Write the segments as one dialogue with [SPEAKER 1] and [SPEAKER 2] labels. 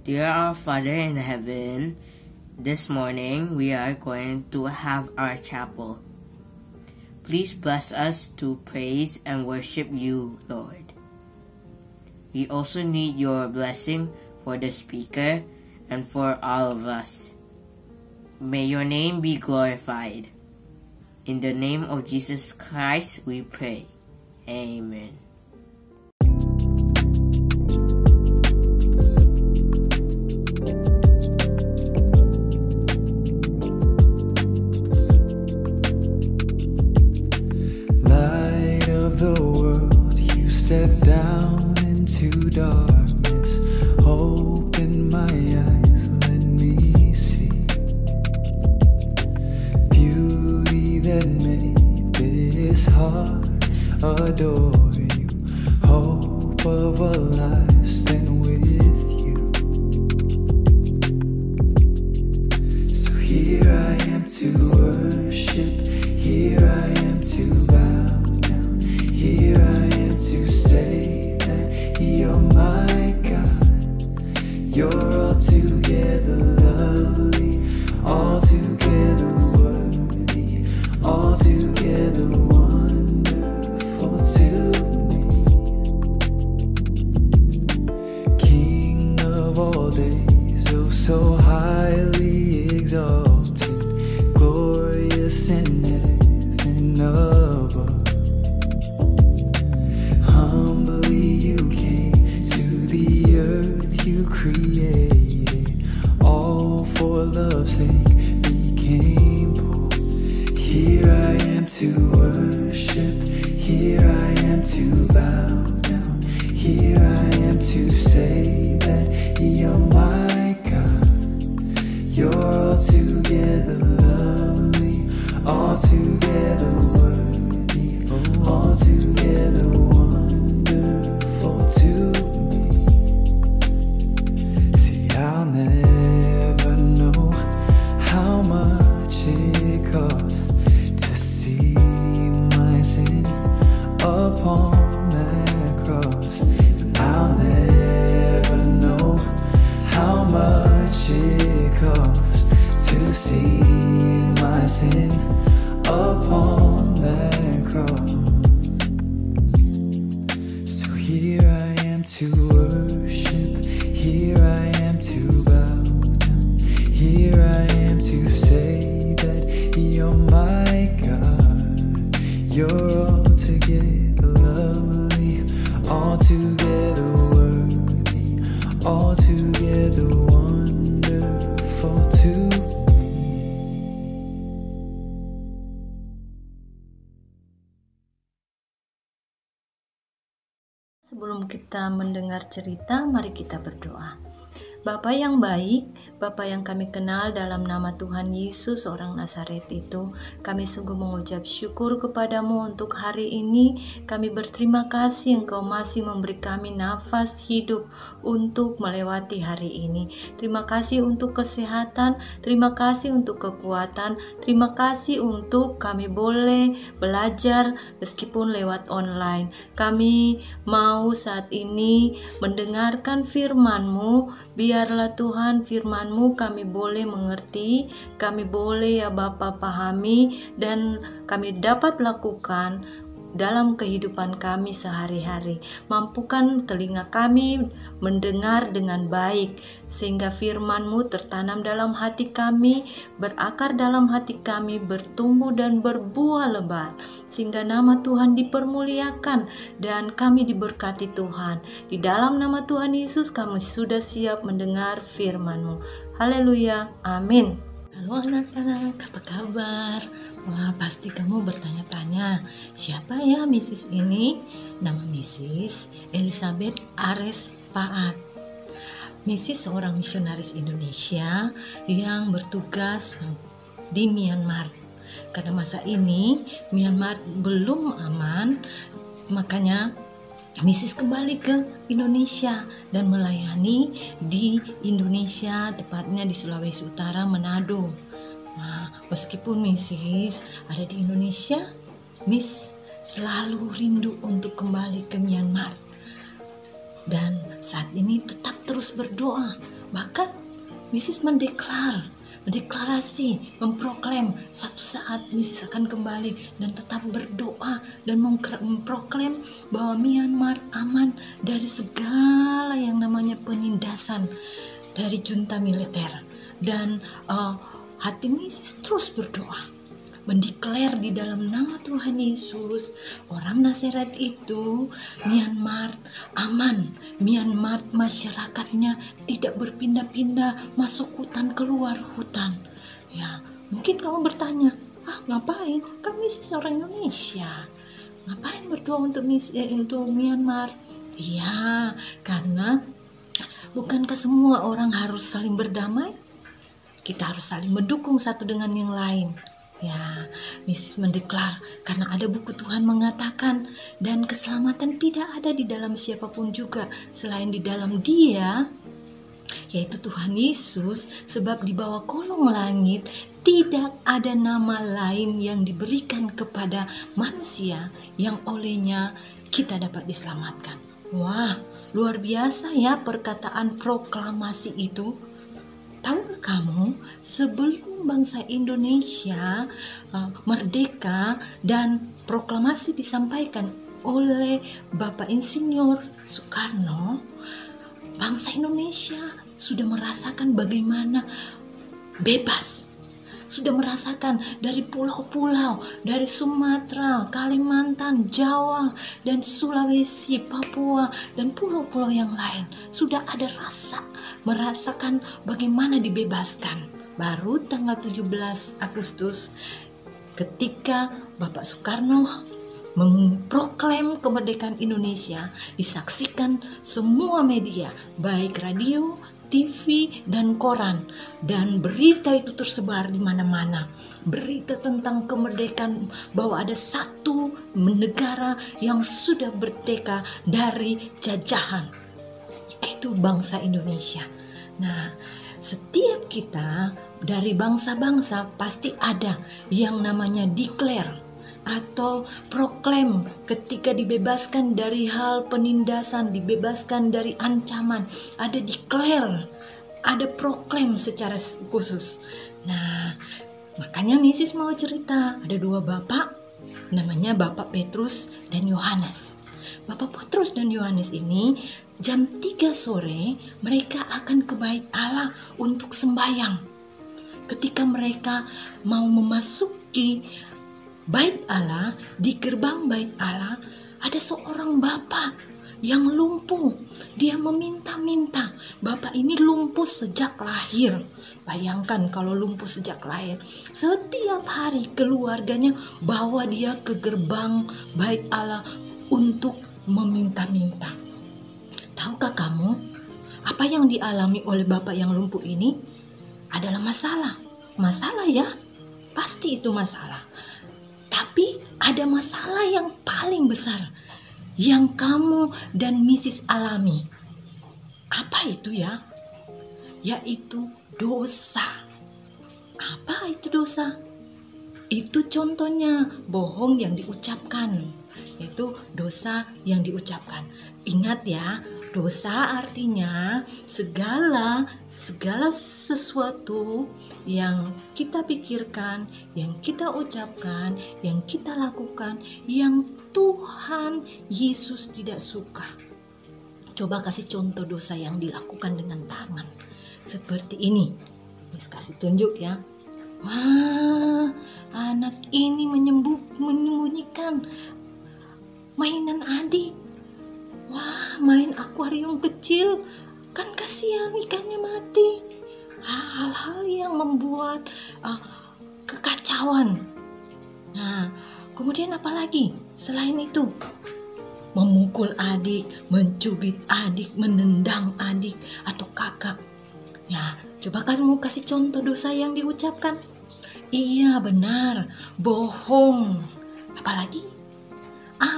[SPEAKER 1] Dear our Father in heaven, this morning we are going to have our chapel. Please bless us to praise and worship you, Lord. We also need your blessing for the speaker and for all of us. May your name be glorified. In the name of Jesus Christ we pray. Amen.
[SPEAKER 2] Light of the world, you step down into darkness. Open my eyes, let me see beauty that made this heart adore you. Hope of a life spent with you. So here I am to worship, here I am to bow down, here I am to say that you're my God. You're altogether lovely, altogether worthy, altogether wonderful to me. King of all days, oh so highly exalted, glorious in heaven above. Humbly you came to the earth you created, all for love's sake became poor. Here I am to worship, here I am to bow down, here I am to say that you're my God. You're altogether lovely, altogether worthy, altogether wonderful to me. See, I'll never know how much it costs to see my sin upon that cross. I'll never know how much it costs to see my sin upon that cross. So here I am to worship, here I am to bow down, here I am to say that you're my God. You're altogether lovely, altogether worthy, altogether wonderful to me.
[SPEAKER 3] Sebelum kita mendengar cerita, mari kita berdoa. Bapa yang baik, Bapa yang kami kenal dalam nama Tuhan Yesus orang Nazaret itu, kami sungguh mengucap syukur kepadamu untuk hari ini. Kami berterima kasih Engkau masih memberi kami nafas hidup untuk melewati hari ini. Terima kasih untuk kesehatan, terima kasih untuk kekuatan, terima kasih untuk kami boleh belajar meskipun lewat online. Kami mau saat ini mendengarkan firman-Mu. Biarlah Tuhan firman-Mu kami boleh mengerti, kami boleh ya Bapa pahami, dan kami dapat lakukan dalam kehidupan kami sehari-hari. Mampukan telinga kami mendengar dengan baik, sehingga firman-Mu tertanam dalam hati kami, berakar dalam hati kami, bertumbuh dan berbuah lebat, sehingga nama Tuhan dipermuliakan dan kami diberkati Tuhan. Di dalam nama Tuhan Yesus kami sudah siap mendengar firman-Mu. Haleluya, amin. Halo anak-anak, apa kabar? Wah, pasti kamu bertanya-tanya, siapa ya Mrs. ini? Nama Mrs. Elizabeth Ares Paat. Mrs. seorang misionaris Indonesia yang bertugas di Myanmar. Karena masa ini Myanmar belum aman, makanya Mrs. kembali ke Indonesia dan melayani di Indonesia, tepatnya di Sulawesi Utara, Manado. Nah, meskipun Mrs. ada di Indonesia, Miss selalu rindu untuk kembali ke Myanmar. Dan saat ini tetap terus berdoa. Bahkan Mrs. mendeklarasi, memproklaim suatu saat Mrs. akan kembali dan tetap berdoa dan memproklaim bahwa Myanmar aman dari segala yang namanya penindasan dari junta militer. Dan hati Mrs. terus berdoa, mendeklar di dalam nama Tuhan Yesus, orang Nazaret itu, Myanmar aman. Myanmar masyarakatnya tidak berpindah-pindah, masuk hutan, keluar hutan. Ya, mungkin kamu bertanya, ngapain? Kami orang Indonesia. Ngapain berdoa untuk Myanmar? Iya, karena bukankah semua orang harus saling berdamai? Kita harus saling mendukung satu dengan yang lain. Ya, Mrs. mendeklar karena ada buku Tuhan mengatakan, dan keselamatan tidak ada di dalam siapapun juga selain di dalam Dia, yaitu Tuhan Yesus, sebab di bawah kolong langit tidak ada nama lain yang diberikan kepada manusia yang olehnya kita dapat diselamatkan. Wah, luar biasa ya perkataan proklamasi itu. Tahukah kamu, sebelum bangsa Indonesia merdeka dan proklamasi disampaikan oleh Bapak Insinyur Soekarno, bangsa Indonesia sudah merasakan bagaimana bebas. Sudah merasakan dari pulau-pulau, dari Sumatera, Kalimantan, Jawa, dan Sulawesi, Papua, dan pulau-pulau yang lain. Sudah ada merasakan bagaimana dibebaskan. Baru tanggal 17 Agustus ketika Bapak Soekarno memproklaim kemerdekaan Indonesia, disaksikan semua media, baik radio, TV, dan koran, dan berita itu tersebar di mana-mana. Berita tentang kemerdekaan, bahwa ada satu negara yang sudah merdeka dari jajahan, yaitu bangsa Indonesia. Nah, setiap kita dari bangsa-bangsa pasti ada yang namanya declare atau proklaim ketika dibebaskan dari hal penindasan, dibebaskan dari ancaman. Ada declare, ada proklaim secara khusus. Nah, makanya Mrs. mau cerita, ada dua bapak, namanya Bapak Petrus dan Yohanes. Bapak Petrus dan Yohanes ini jam 3 sore mereka akan ke bait Allah untuk sembahyang. Ketika mereka mau memasuki bait Allah, di gerbang bait Allah ada seorang bapak yang lumpuh. Dia meminta-minta. Bapak ini lumpuh sejak lahir. Bayangkan kalau lumpuh sejak lahir. Setiap hari keluarganya bawa dia ke gerbang bait Allah untuk meminta-minta. Tahukah kamu apa yang dialami oleh bapak yang lumpuh ini? Adalah masalah. Masalah ya, pasti itu masalah. Tapi ada masalah yang paling besar yang kamu dan Mrs. alami. Apa itu ya? Yaitu dosa. Apa itu dosa? Itu contohnya bohong yang diucapkan. Itu dosa yang diucapkan. Ingat ya, dosa artinya segala sesuatu yang kita pikirkan, yang kita ucapkan, yang kita lakukan, yang Tuhan Yesus tidak suka. Coba kasih contoh dosa yang dilakukan dengan tangan. Seperti ini. Miss kasih tunjuk ya. Wah, anak ini menyembunyikan mainan adik. Wah, main akuarium kecil, kan kasihan ikannya mati. Hal-hal yang membuat kekacauan. Nah, kemudian apa lagi selain itu? Memukul adik, mencubit adik, menendang adik atau kakak. Ya, coba kamu kasih contoh dosa yang diucapkan. Iya, benar, bohong. Apalagi?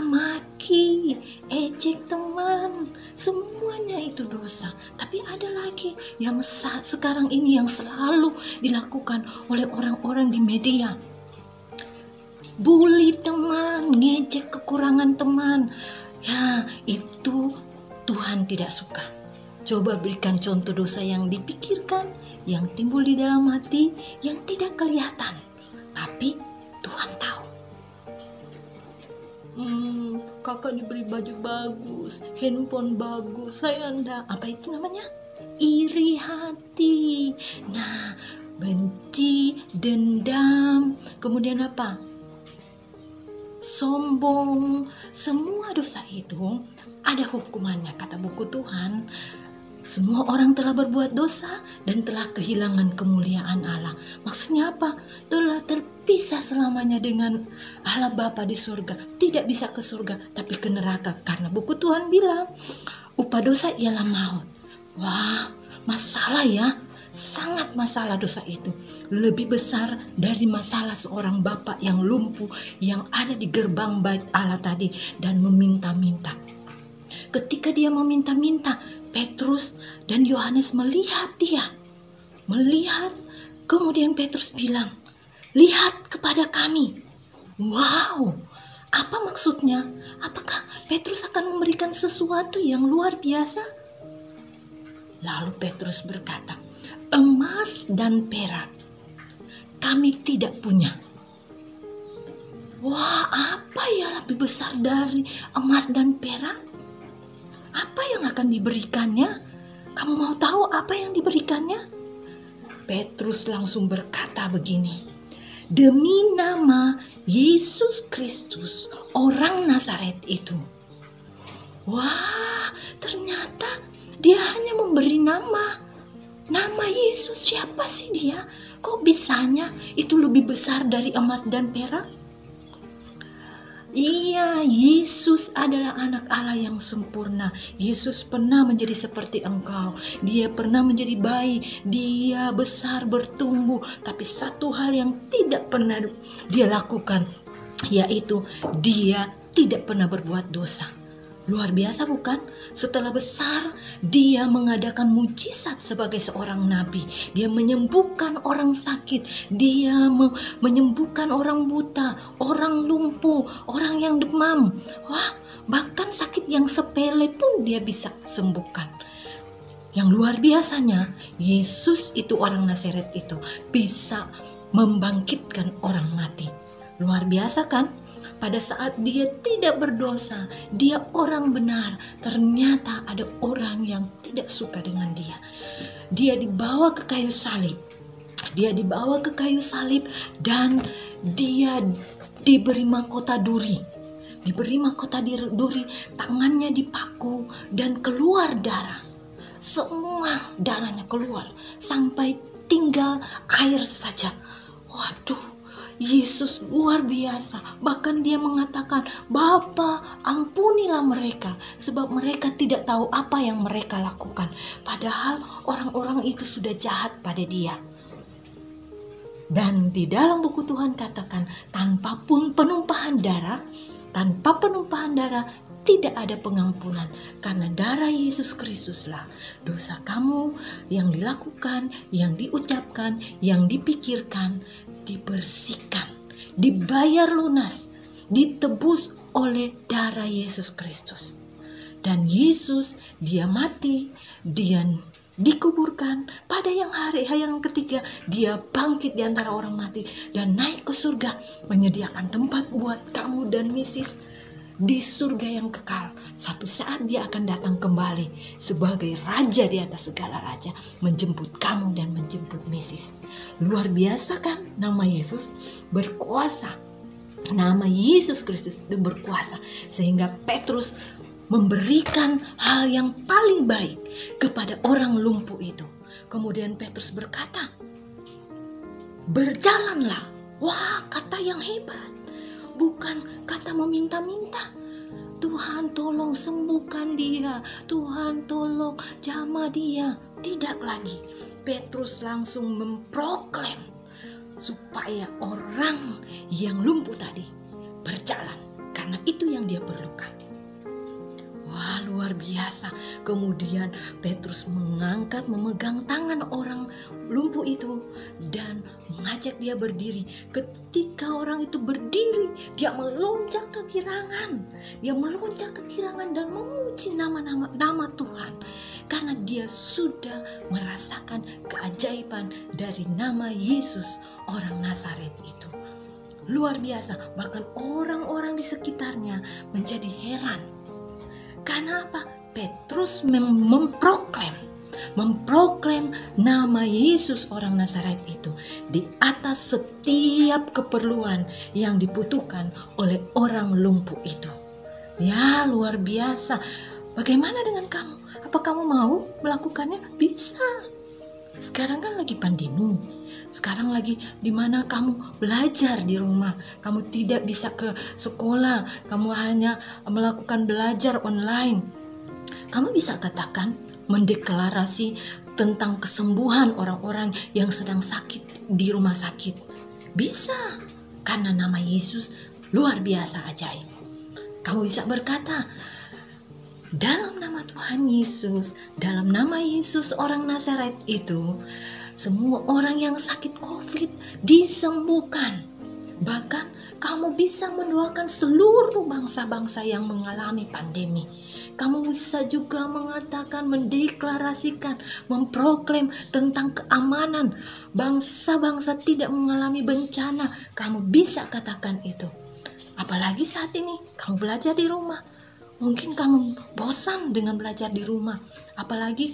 [SPEAKER 3] Maki, ejek teman, semuanya itu dosa. Tapi ada lagi yang sekarang ini yang selalu dilakukan oleh orang-orang di media. bully teman, ngejek kekurangan teman. Ya, itu Tuhan tidak suka. Coba berikan contoh dosa yang dipikirkan, yang timbul di dalam hati, yang tidak kelihatan, tapi Tuhan tahu. Kakak diberi baju bagus, handphone bagus, saya enggak. Apa itu namanya? Iri hati. Nah, benci, dendam, kemudian apa? Sombong. Semua dosa itu ada hukumannya. Kata buku Tuhan, semua orang telah berbuat dosa dan telah kehilangan kemuliaan Allah. Maksudnya apa? Telah terpisah selamanya dengan Allah Bapa di surga. Tidak bisa ke surga, tapi ke neraka. Karena buku Tuhan bilang, upah dosa ialah maut. Wah, masalah ya. Sangat masalah dosa itu. Lebih besar dari masalah seorang bapak yang lumpuh yang ada di gerbang bait Allah tadi dan meminta-minta. Ketika dia meminta-minta, Petrus dan Yohanes melihat dia. Melihat, kemudian Petrus bilang, "Lihat kepada kami." Wow, apa maksudnya? Apakah Petrus akan memberikan sesuatu yang luar biasa? Lalu Petrus berkata, "Emas dan perak kami tidak punya." Wah, apa yang lebih besar dari emas dan perak? Apa yang akan diberikannya? Kamu mau tahu apa yang diberikannya? Petrus langsung berkata begini, "Demi nama Yesus Kristus, orang Nazaret itu." Wah, ternyata dia hanya memberi nama Yesus. Siapa sih dia? Kok bisanya itu lebih besar dari emas dan perak? Iya, Yesus adalah anak Allah yang sempurna. Yesus pernah menjadi seperti engkau. Dia pernah menjadi bayi. Dia besar bertumbuh. Tapi satu hal yang tidak pernah dia lakukan, yaitu dia tidak pernah berbuat dosa. Luar biasa bukan? Setelah besar, dia mengadakan mujizat sebagai seorang nabi. Dia menyembuhkan orang sakit. Dia menyembuhkan orang buta, orang lumpuh, orang yang demam. Wah, bahkan sakit yang sepele pun dia bisa sembuhkan. Yang luar biasanya, Yesus itu orang Nazaret itu bisa membangkitkan orang mati. Luar biasa kan? Pada saat dia tidak berdosa, dia orang benar, ternyata ada orang yang tidak suka dengan dia. Dia dibawa ke kayu salib. Dan dia diberi mahkota duri. Tangannya dipaku dan keluar darah. Semua darahnya keluar sampai tinggal air saja. Waduh, Yesus luar biasa. Bahkan dia mengatakan, "Bapa, ampunilah mereka, sebab mereka tidak tahu apa yang mereka lakukan." Padahal orang-orang itu sudah jahat pada dia. Dan di dalam buku Tuhan katakan, tanpa penumpahan darah tidak ada pengampunan. Karena darah Yesus Kristuslah dosa kamu yang dilakukan, yang diucapkan, yang dipikirkan dibersihkan, dibayar lunas, ditebus oleh darah Yesus Kristus. Dan Yesus, dia mati, dia dikuburkan. Pada hari yang ketiga, dia bangkit di antara orang mati dan naik ke surga, menyediakan tempat buat kamu dan Mrs. di surga yang kekal. Satu saat dia akan datang kembali sebagai raja di atas segala raja, menjemput kamu dan menjemput Mrs. Luar biasa kan? Nama Yesus berkuasa. Nama Yesus Kristus itu berkuasa, sehingga Petrus memberikan hal yang paling baik kepada orang lumpuh itu. Kemudian Petrus berkata, "Berjalanlah." Wah, kata yang hebat. Bukan kata meminta-minta. Tuhan tolong sembuhkan dia, Tuhan tolong jamah dia. Tidak lagi. Petrus langsung memproklaim supaya orang yang lumpuh tadi berjalan, karena itu yang dia perlukan. Wah, luar biasa. Kemudian Petrus memegang tangan orang lumpuh itu dan mengajak dia berdiri. Ketika orang itu berdiri, Dia melonjak ke kirangan. Dia melonjak ke kirangan dan memuji nama Tuhan. Karena dia sudah merasakan keajaiban dari nama Yesus orang Nazaret itu. Luar biasa, bahkan orang-orang di sekitarnya menjadi heran. Karena apa? Petrus memproklem nama Yesus orang Nazaret itu di atas setiap keperluan yang dibutuhkan oleh orang lumpuh itu. Ya, luar biasa. Bagaimana dengan kamu? Apa kamu mau melakukannya? Bisa. Sekarang kan lagi pandemi. Sekarang lagi di mana kamu belajar di rumah. Kamu tidak bisa ke sekolah. Kamu hanya melakukan belajar online. Kamu bisa katakan, mendeklarasi tentang kesembuhan orang-orang yang sedang sakit di rumah sakit. Bisa, karena nama Yesus luar biasa ajaib. Kamu bisa berkata, dalam nama Tuhan Yesus, dalam nama Yesus orang Nazaret itu, semua orang yang sakit COVID disembuhkan. Bahkan kamu bisa mendoakan seluruh bangsa-bangsa yang mengalami pandemi. Kamu bisa juga mengatakan, mendeklarasikan, memproklaim tentang keamanan. Bangsa-bangsa tidak mengalami bencana. Kamu bisa katakan itu. Apalagi saat ini kamu belajar di rumah. Mungkin kamu bosan dengan belajar di rumah. Apalagi,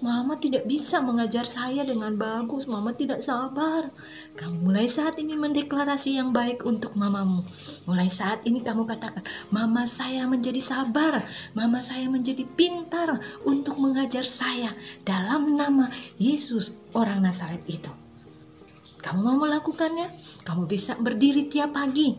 [SPEAKER 3] mama tidak bisa mengajar saya dengan bagus. Mama tidak sabar. Kamu mulai saat ini mendeklarasi yang baik untuk mamamu. Mulai saat ini kamu katakan, mama saya menjadi sabar. Mama saya menjadi pintar untuk mengajar saya dalam nama Yesus orang Nazaret itu. Kamu mau melakukannya? Kamu bisa berdiri tiap pagi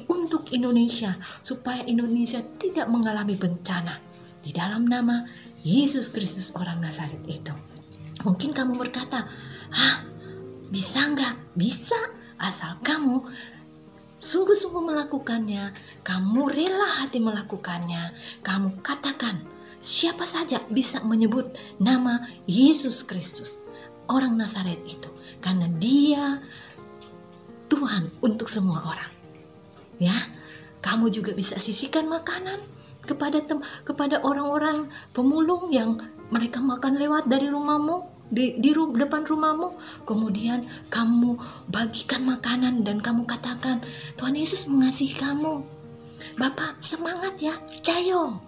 [SPEAKER 3] untuk Indonesia, supaya Indonesia tidak mengalami bencana di dalam nama Yesus Kristus orang Nazaret itu. Mungkin kamu berkata, bisa nggak? Bisa, asal kamu sungguh-sungguh melakukannya, kamu rela hati melakukannya, kamu katakan, siapa saja bisa menyebut nama Yesus Kristus orang Nazaret itu, karena dia Tuhan untuk semua orang. Ya, kamu juga bisa sisihkan makanan kepada orang-orang pemulung yang mereka makan lewat dari rumahmu, di depan rumahmu. Kemudian kamu bagikan makanan dan kamu katakan, Tuhan Yesus mengasihi kamu. Bapak semangat ya, Cayo,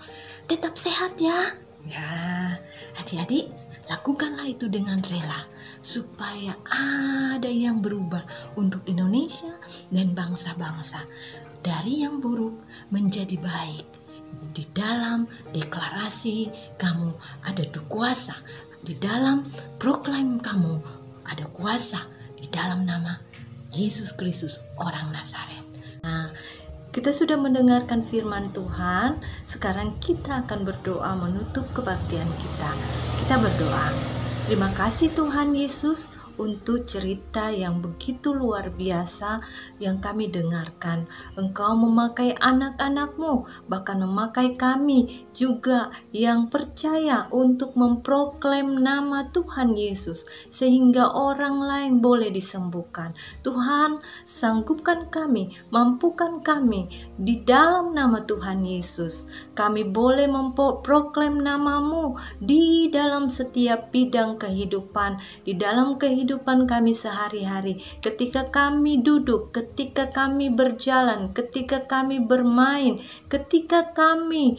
[SPEAKER 3] tetap sehat ya. Ya, adik-adik, lakukanlah itu dengan rela, supaya ada yang berubah untuk Indonesia dan bangsa-bangsa. Dari yang buruk menjadi baik. Di dalam deklarasi kamu ada kuasa. Di dalam proklaim kamu ada kuasa. Di dalam nama Yesus Kristus orang Nazaret. Nah, kita sudah mendengarkan firman Tuhan. Sekarang kita akan berdoa menutup kebaktian kita. Kita berdoa. Terima kasih Tuhan Yesus untuk cerita yang begitu luar biasa yang kami dengarkan. Engkau memakai anak-anak-Mu, bahkan memakai kami juga yang percaya untuk memproklaim nama Tuhan Yesus, sehingga orang lain boleh disembuhkan. Tuhan, sanggupkan kami, mampukan kami di dalam nama Tuhan Yesus. Kami boleh memproklaim nama-Mu di dalam setiap bidang kehidupan, di dalam kehidupan kami sehari-hari, ketika kami duduk, ketika kami berjalan, ketika kami bermain, ketika kami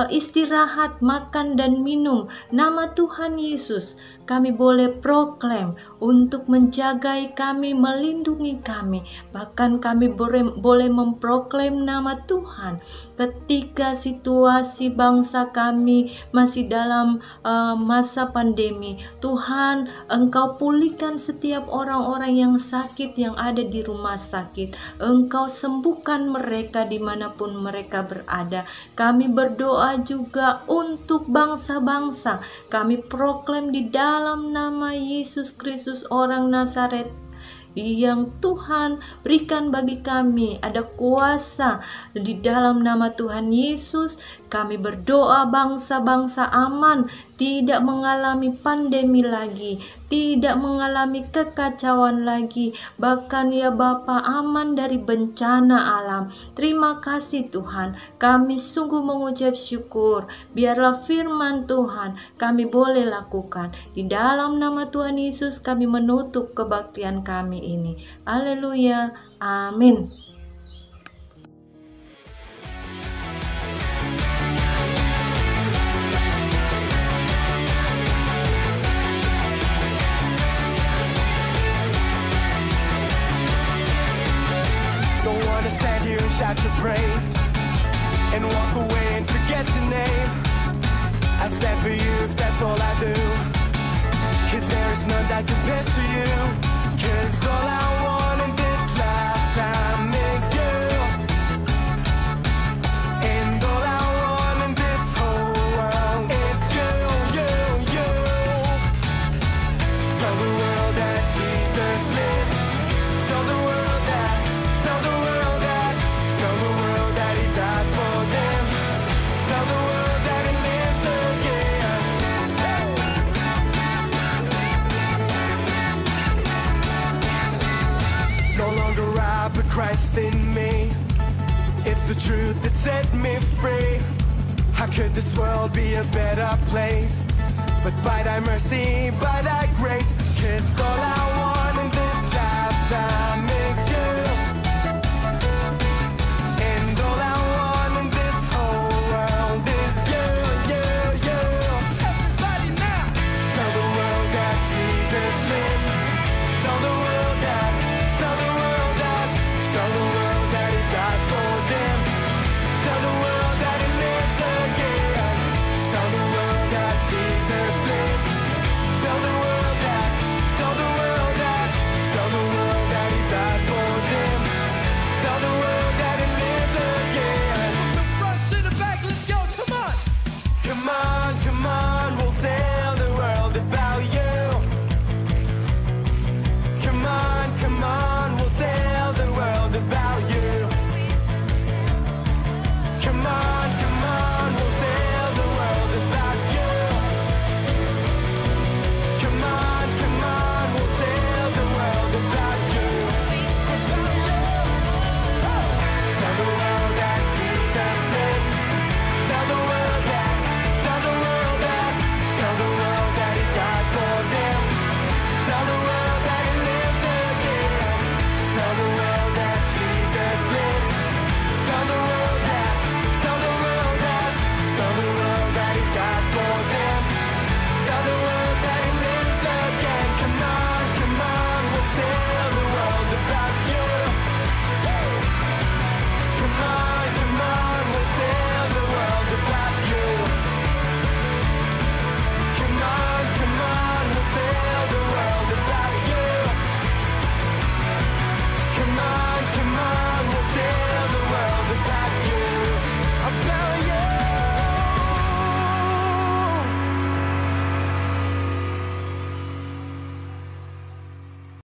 [SPEAKER 3] istirahat, makan dan minum. Nama Tuhan Yesus kami boleh proklaim untuk menjagai kami, melindungi kami. Bahkan kami boleh memproklaim nama Tuhan ketika situasi bangsa kami masih dalam masa pandemi. Tuhan, Engkau pulihkan setiap orang-orang yang sakit yang ada di rumah sakit. Engkau sembuhkan mereka dimanapun mereka berada. Kami berdoa juga untuk bangsa-bangsa. Kami proklaim di dalam nama Yesus Kristus orang Nazaret yang Tuhan berikan bagi kami ada kuasa di dalam nama Tuhan Yesus. Kami berdoa bangsa-bangsa aman, tidak mengalami pandemi lagi, tidak mengalami kekacauan lagi, bahkan ya Bapa aman dari bencana alam. Terima kasih Tuhan, kami sungguh mengucap syukur. Biarlah firman Tuhan kami boleh lakukan. Di dalam nama Tuhan Yesus kami menutup kebaktian kami ini. Haleluya, amin.
[SPEAKER 4] Don't wanna stand here and shout your praise and walk away and forget your name. I stand for you if that's all I do, 'cause there is none that compares to you. 'Cause all I want in this lifetime is you, and all I want in this whole world is you, you, you. Tell the world that Jesus lives. Tell the world that, tell the world that, tell the world that He died for them. Tell the world that He lives again. No longer I, but Christ in me. It's the truth that sets me free. How could this world be a better place? But by Thy mercy, by Thy grace. 'Cause all I want in this lifetime